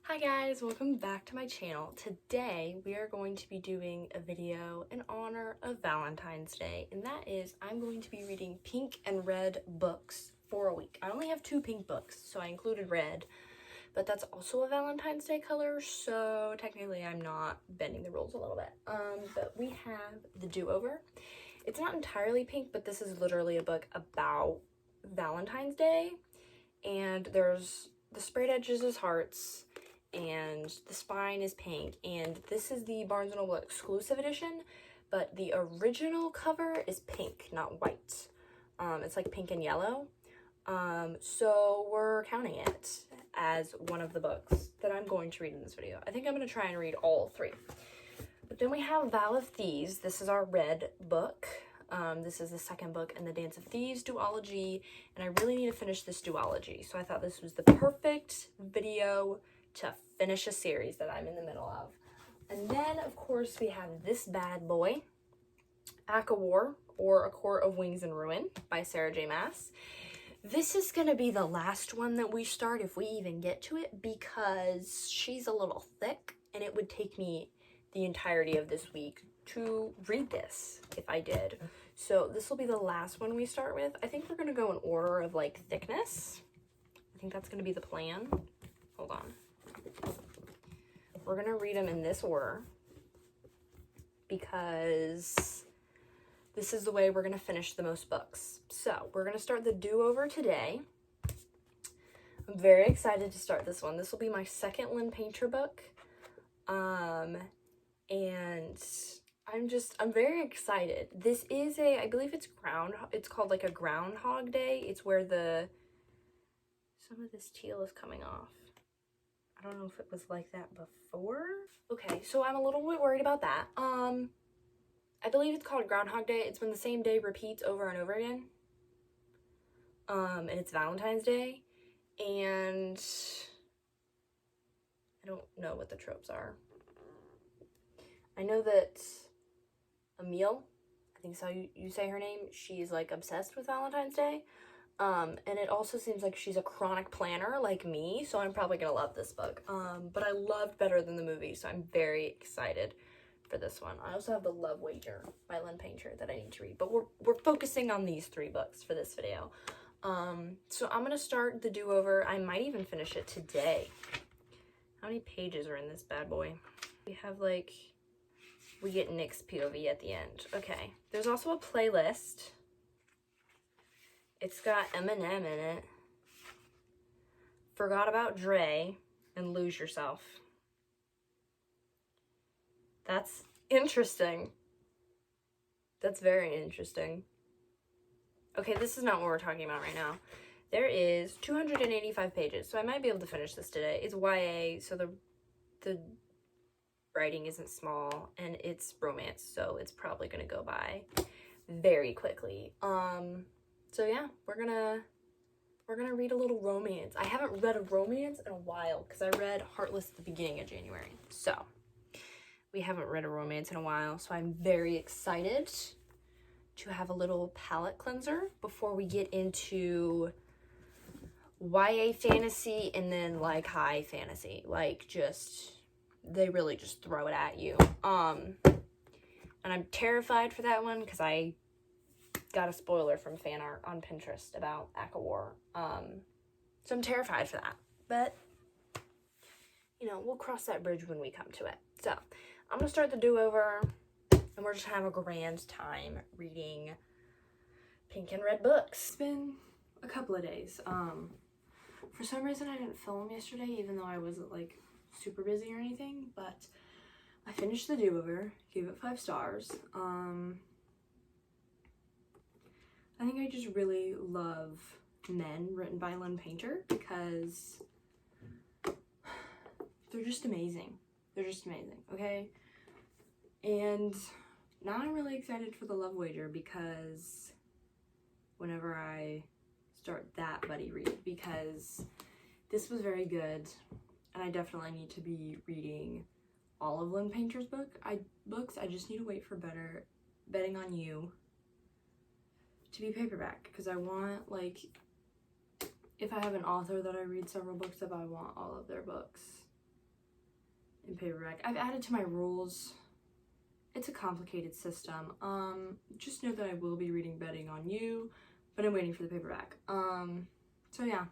Hi guys, welcome back to my channel. Today we are going to be doing a video in honor of Valentine's Day, and that is I'm going to be reading pink and red books for a week. I only have 2 pink books, so I included red, but that's also a Valentine's Day color, so technically I'm not bending the rules a little bit. But we have The Do-Over. It's not entirely pink, but this is literally a book about Valentine's Day, and there's the sprayed edges is hearts, and the spine is pink, and this is the Barnes & Noble exclusive edition, but the original cover is pink, not white. It's like pink and yellow, so we're counting it as one of the books that I'm going to read in this video. I think I'm going to try and read all 3. But then we have Vow of Thieves. This is our red book. This is the second book in the Dance of Thieves duology, and I really need to finish this duology, so I thought this was the perfect video to finish a series that I'm in the middle of. And then, of course, we have this bad boy, ACOWAR, or A Court of Wings and Ruin by Sarah J. Maas. This is going to be the last one that we start, if we even get to it, because she's a little thick, and it would take me the entirety of this week to read this if I did. So this will be the last one we start with. I think we're going to go in order of, like, thickness. I think that's going to be the plan. Hold on. We're going to read them in this order because this is the way we're going to finish the most books. So we're going to start The Do-Over today. I'm very excited to start this one. This will be my second Lynn Painter book. And I'm very excited. This is I believe it's called like a Groundhog Day. It's where some of this teal is coming off. I don't know if it was like that before. Okay, so I'm a little bit worried about that. I believe it's called Groundhog Day. It's when the same day repeats over and over again. And it's Valentine's Day. And I don't know what the tropes are. I know that Emile, I think so you say her name, she's like obsessed with Valentine's Day. And it also seems like she's a chronic planner like me, so I'm probably gonna love this book. But I loved Better Than the Movie, so I'm very excited for this one. I also have The Love Wager by Lynn Painter that I need to read, but we're focusing on these 3 books for this video. So I'm gonna start The Do-Over. I might even finish it today. How many pages are in this bad boy? We get Nick's POV at the end. Okay, there's also a playlist. It's got Eminem in it, Forgot About Dre, and Lose Yourself. That's interesting. That's very interesting. Okay, this is not what we're talking about right now. There is 285 pages, so I might be able to finish this today. It's YA, so the writing isn't small, and it's romance, so it's probably gonna go by very quickly. So yeah, we're gonna read a little romance. I haven't read a romance in a while because I read Heartless at the beginning of January. So we haven't read a romance in a while, so I'm very excited to have a little palette cleanser before we get into YA fantasy and then like high fantasy. Like they really just throw it at you. And I'm terrified for that one because I got a spoiler from fan art on Pinterest about ACOWAR. So I'm terrified for that. But, we'll cross that bridge when we come to it. So, I'm going to start The Do-Over, and we're just going to have a grand time reading pink and red books. It's been a couple of days. For some reason, I didn't film yesterday, even though I wasn't, like, super busy or anything, but I finished The Do-Over, gave it 5 stars. I think I just really love Men, written by Lynn Painter, because they're just amazing. They're just amazing, okay? And now I'm really excited for The Love Wager, because whenever I start that buddy read, because this was very good, and I definitely need to be reading all of Lynn Painter's books. I just need to wait for Betting on You to be paperback, because I want, like, if I have an author that I read several books of, I want all of their books in paperback. I've added to my rules. It's a complicated system. Just know that I will be reading Betting on You, but I'm waiting for the paperback. So yeah.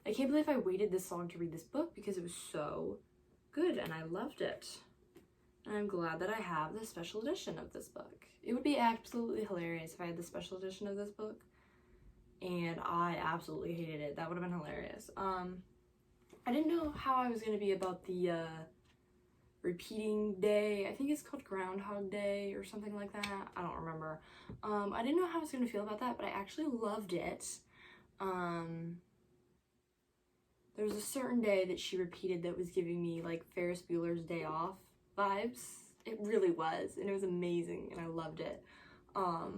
I can't believe I waited this long to read this book because it was so good and I loved it. And I'm glad that I have the special edition of this book. It would be absolutely hilarious if I had the special edition of this book and I absolutely hated it. That would have been hilarious. I didn't know how I was going to be about the repeating day. I think it's called Groundhog Day or something like that. I don't remember. I didn't know how I was going to feel about that, but I actually loved it. There was a certain day that she repeated that was giving me like Ferris Bueller's Day Off vibes. It really was, and it was amazing, and I loved it. I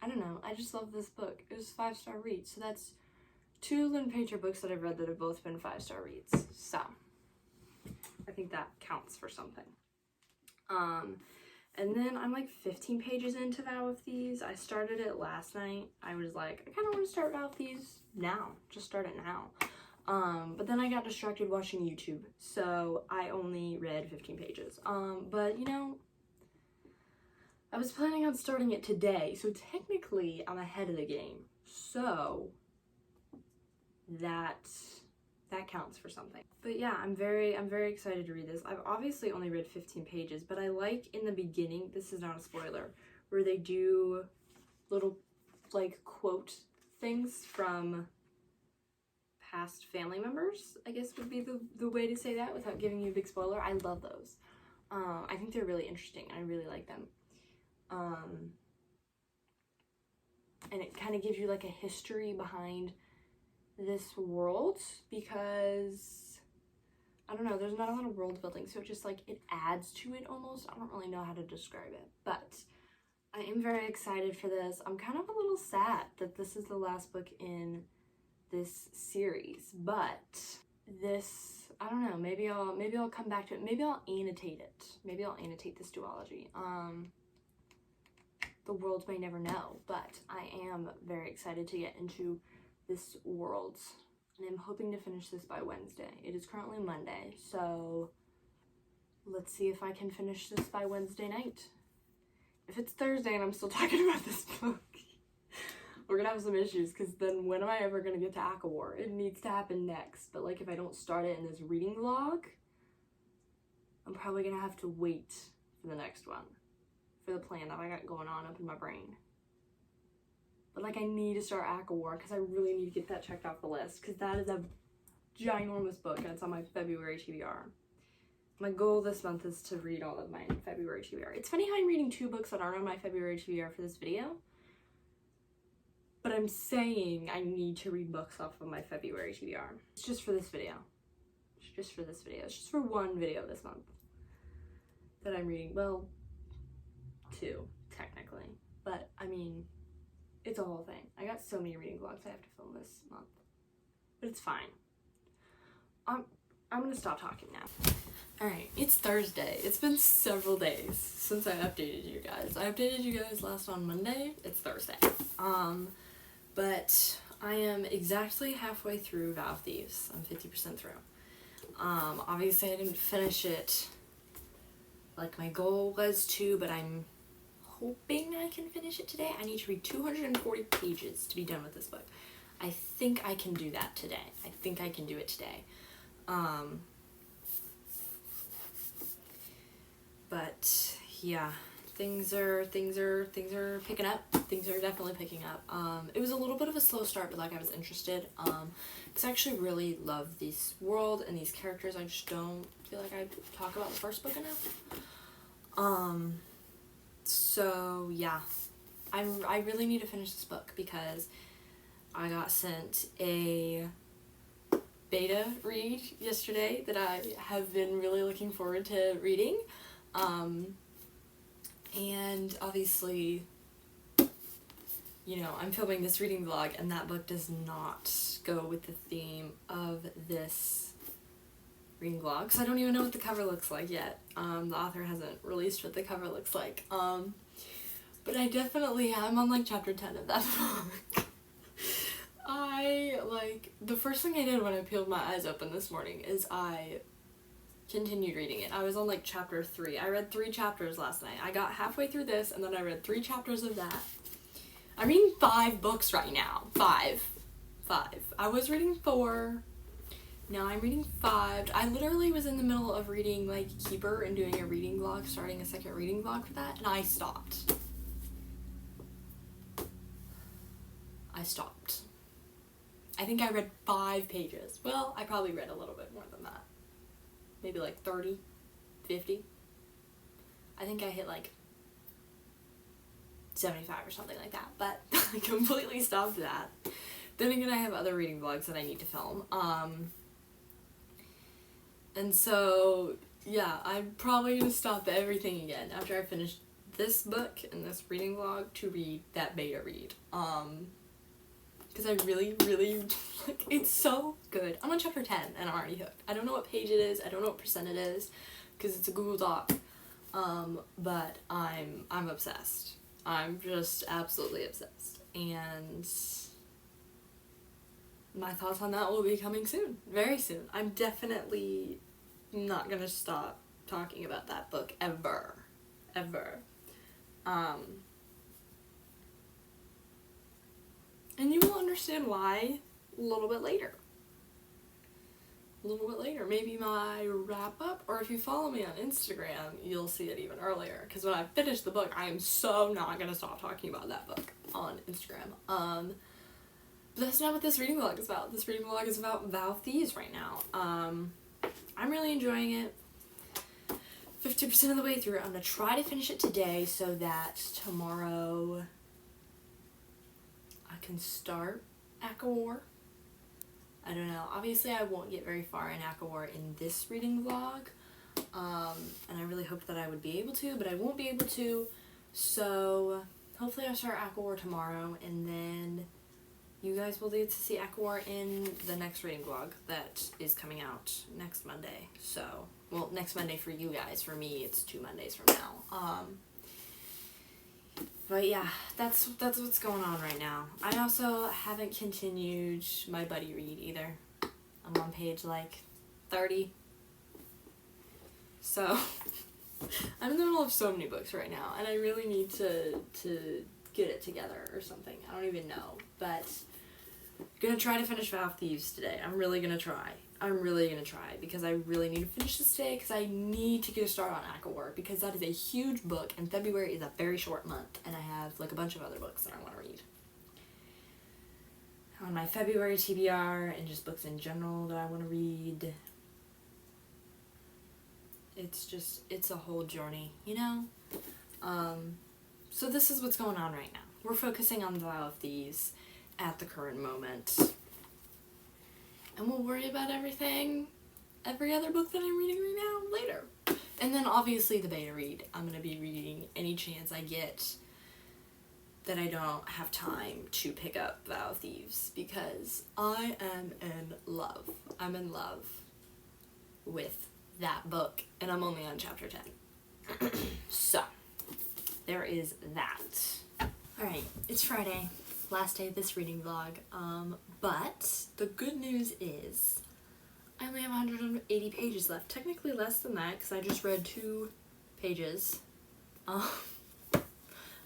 don't know, I just love this book. It was a 5-star read, so that's 2 Lynn Painter books that I've read that have both been 5-star reads, so I think that counts for something. And then I'm like 15 pages into Vow of Thieves. I started it last night. I was like, I kind of want to start Vow of Thieves now, just start it now. But then I got distracted watching YouTube, so I only read 15 pages. But you know, I was planning on starting it today, so technically I'm ahead of the game. So that counts for something. But yeah, I'm very excited to read this. I've obviously only read 15 pages, but I like in the beginning, this is not a spoiler, where they do little like quote things from past family members, I guess would be the way to say that without giving you a big spoiler. I love those. I think they're really interesting and I really like them. And it kind of gives you like a history behind this world because, I don't know, there's not a lot of world building, so it just like, it adds to it almost. I don't really know how to describe it, but I am very excited for this. I'm kind of a little sad that this is the last book in this series, but this, I don't know, maybe I'll come back to it. Maybe I'll annotate it. Maybe I'll annotate this duology. The world may never know, but I am very excited to get into this world, and I'm hoping to finish this by Wednesday. It is currently Monday, so let's see if I can finish this by Wednesday night. If it's Thursday and I'm still talking about this book, we're gonna have some issues, because then when am I ever gonna get to ACOWAR? It needs to happen next, but like if I don't start it in this reading vlog, I'm probably gonna have to wait for the next one, for the plan that I got going on up in my brain. But like I need to start ACOWAR because I really need to get that checked off the list, because that is a ginormous book and it's on my February TBR. My goal this month is to read all of my February TBR. It's funny how I'm reading 2 books that aren't on my February TBR for this video, but I'm saying I need to read books off of my February TBR. It's just for this video. It's just for this video. It's just for one video this month that I'm reading. Well, 2 technically, but I mean, it's a whole thing. I got so many reading vlogs I have to film this month, but it's fine. I'm gonna stop talking now. Alright, it's Thursday. It's been several days since I updated you guys. I updated you guys last on Monday. It's Thursday. But I am exactly halfway through Vow of Thieves. I'm 50% through. Obviously I didn't finish it like my goal was to, but I'm hoping I can finish it today. I need to read 240 pages to be done with this book. I think I can do that today. I think I can do it today. But yeah, things are picking up. Things are definitely picking up. It was a little bit of a slow start, but like I was interested. Because I actually really love this world and these characters. I just don't feel like I talk about the first book enough. So yeah, I really need to finish this book because I got sent a beta read yesterday that I have been really looking forward to reading. And obviously, you know, I'm filming this reading vlog and that book does not go with the theme of this reading vlog, so I don't even know what the cover looks like yet. The author hasn't released what the cover looks like. But I definitely am on like chapter 10 of that book. The first thing I did when I peeled my eyes open this morning is I continued reading it. I was on like chapter 3. I read 3 chapters last night. I got halfway through this and then I read 3 chapters of that. I'm reading 5 books right now. 5. I was reading 4. Now I'm reading 5. I literally was in the middle of reading like Keeper and doing a reading vlog, starting a second reading vlog for that, and I stopped. I think I read 5 pages. Well, I probably read a little bit more than that. Maybe like 30, 50. I think I hit like 75 or something like that, but I completely stopped that. Then again, I have other reading vlogs that I need to film. And so, yeah, I'm probably going to stop everything again after I finish this book and this reading vlog to read that beta read. Because I really, like, it's so good. I'm on chapter 10 and I'm already hooked. I don't know what page it is, I don't know what percent it is, because it's a Google Doc, but I'm obsessed. I'm just absolutely obsessed, and my thoughts on that will be coming soon, very soon. I'm definitely not gonna stop talking about that book ever. And you will understand why a little bit later. Maybe my wrap up, or if you follow me on Instagram, you'll see it even earlier. Because when I finish the book, I am so not gonna stop talking about that book on Instagram. But that's not what this reading vlog is about. This reading vlog is about Vow of Thieves right now. I'm really enjoying it. 50% of the way through. I'm gonna try to finish it today so that tomorrow I can start ACOWAR. I don't know. Obviously, I won't get very far in ACOWAR in this reading vlog, and I really hoped that I would be able to, but I won't be able to, so hopefully I'll start ACOWAR tomorrow, and then you guys will get to see ACOWAR in the next reading vlog that is coming out next Monday. So, well, next Monday for you guys. For me, it's 2 Mondays from now. But yeah, that's what's going on right now. I also haven't continued my buddy read either. I'm on page like 30. So I'm in the middle of so many books right now, and I really need to get it together or something. I don't even know, but I'm gonna try to finish Vow of Thieves today. I'm really gonna try, because I really need to finish this today, because I need to get a start on ACOWAR, because that is a huge book, and February is a very short month, and I have like a bunch of other books that I want to read on my February TBR, and just books in general that I want to read. It's a whole journey, you know? So this is what's going on right now. We're focusing on Vow of Thieves at the current moment. And we'll worry about every other book that I'm reading right now later. And then obviously the beta read. I'm going to be reading any chance I get that I don't have time to pick up Vow of Thieves, because I am in love. I'm in love with that book, and I'm only on chapter 10. So, there is that. Alright, it's Friday. Last day of this reading vlog, but the good news is I only have 180 pages left. Technically less than that, because I just read 2 pages. I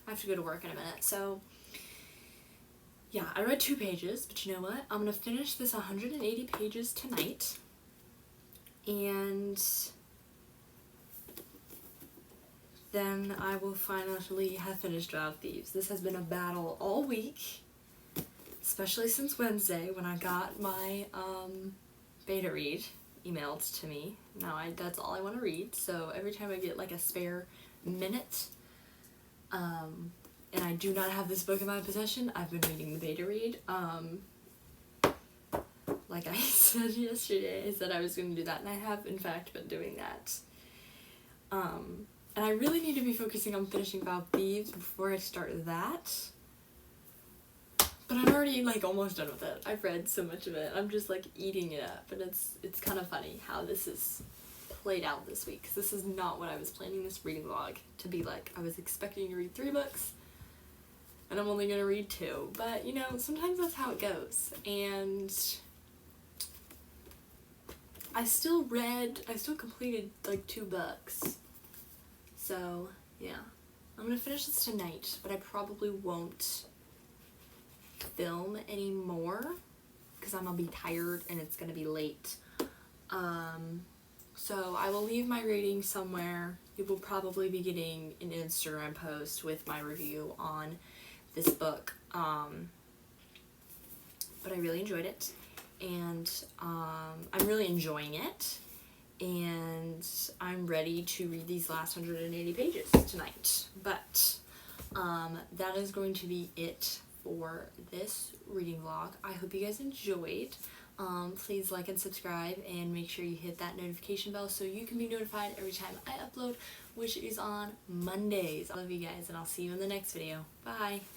have to go to work in a minute, so yeah, I read 2 pages, but you know what? I'm gonna finish this 180 pages tonight, and then I will finally have finished Vow of Thieves. This has been a battle all week, especially since Wednesday when I got my beta read emailed to me. Now that's all I want to read, so every time I get like a spare minute, and I do not have this book in my possession, I've been reading the beta read. Like I said yesterday, I said I was going to do that, and I have in fact been doing that. And I really need to be focusing on finishing Vow of Thieves before I start that. But I'm already like almost done with it. I've read so much of it. I'm just like eating it up, and it's kind of funny how this is played out this week, 'cause this is not what I was planning this reading vlog to be like. I was expecting to read 3 books, and I'm only gonna read 2, but you know, sometimes that's how it goes. And I still completed like 2 books. So yeah, I'm gonna finish this tonight, but I probably won't film anymore because I'm gonna be tired and it's gonna be late. So I will leave my rating somewhere. You will probably be getting an Instagram post with my review on this book. But I really enjoyed it, and I'm really enjoying it, and I'm ready to read these last 180 pages tonight. But that is going to be it for this reading vlog. I hope you guys enjoyed. Please like and subscribe, and make sure you hit that notification bell so you can be notified every time I upload, which is on Mondays. I love you guys, and I'll see you in the next video. Bye!